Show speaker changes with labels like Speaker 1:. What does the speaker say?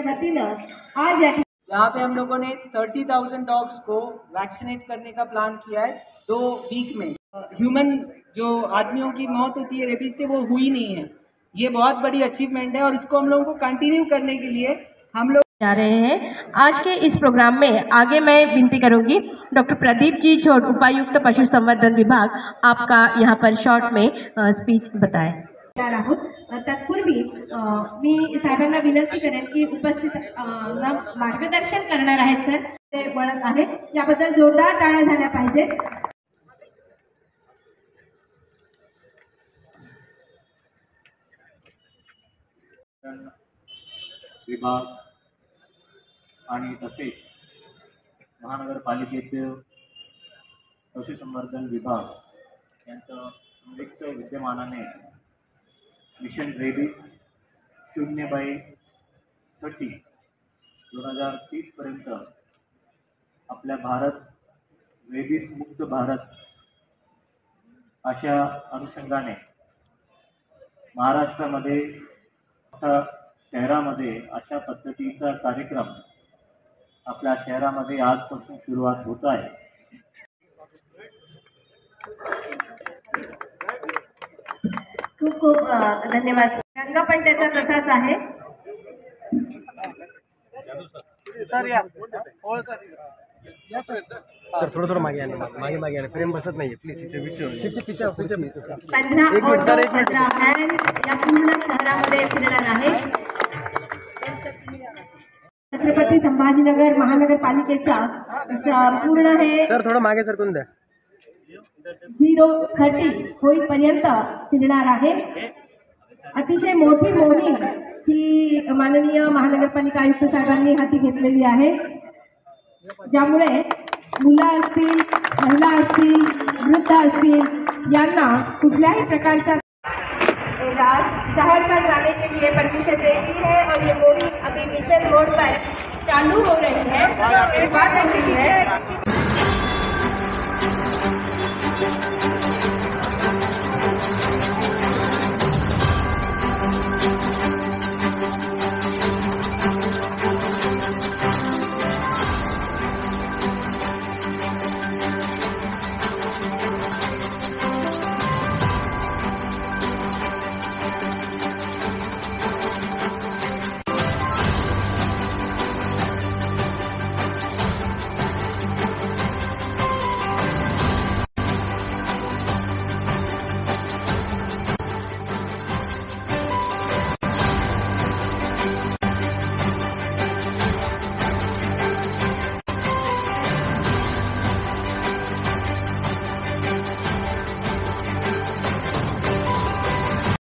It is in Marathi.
Speaker 1: वतीनं आज
Speaker 2: यहाँ पे हम लोगों ने 30,000 डॉग्स को वैक्सीनेट करने का प्लान किया है 2 वीक में। ह्यूमन जो आदमियों की मौत होती है रेबीज से वो हुई नहीं है, ये बहुत बड़ी अचीवमेंट है और इसको हम लोगों को कंटिन्यू करने के लिए हम लोग
Speaker 1: जा रहे हैं। आज के इस प्रोग्राम में आगे मैं विनती करूंगी डॉक्टर प्रदीप जी छोट, उपायुक्त पशु संवर्धन विभाग, आपका यहाँ पर शॉर्ट में स्पीच बताएं। आहोत तत्पूर्वी मी साहेबांना विनंती करेन की उपस्थित मार्गदर्शन करणार आहेत सर, ते वळत आहे, याबद्दल जोरदार टाळ्या झाल्या पाहिजेत।
Speaker 3: विभाग आणि तसेच महानगरपालिकेचे पशुसंवर्धन विभाग यांचं संयुक्त विद्यमानाने मिशन रेबीज 0/30 2030 पर्यंत आपल्या भारत रेबीज मुक्त भारत अशा अनुषंगाने महाराष्ट्रामध्ये शहरामध्ये अशा पद्धतीचा कार्यक्रम आपल्या शहरामध्ये आजपासून सुरुवात होत आहे।
Speaker 1: खूप खूप धन्यवाद। रंग पण त्याचा तसाच आहे
Speaker 2: सर या और सर या सर
Speaker 4: थोडं मागे आले प्रेम बसत नाहीये प्लीज।
Speaker 1: 15 सर या पूर्ण शहरामध्ये फिरणार आहे। छत्रपती संभाजीनगर महानगरपालिकेचा पूर्ण हे
Speaker 4: सर थोडं मागे सरकून द्या
Speaker 1: 030 होईपर्यंत फिरणार आहे। अतिशय मोठी मोहीम ही माननीय महानगरपालिका आयुक्त साहेबांनी हाती घेतलेली आहे, ज्यामुळे मुलं असतील, महिला असतील, वृद्ध असतील यांना कुठल्याही प्रकारचा शहर पर जाने के लिए परमिशन देती है और ये मुहिम अभी मिशन मोड पर चालू हो रही है, शुरुआत हो रही है।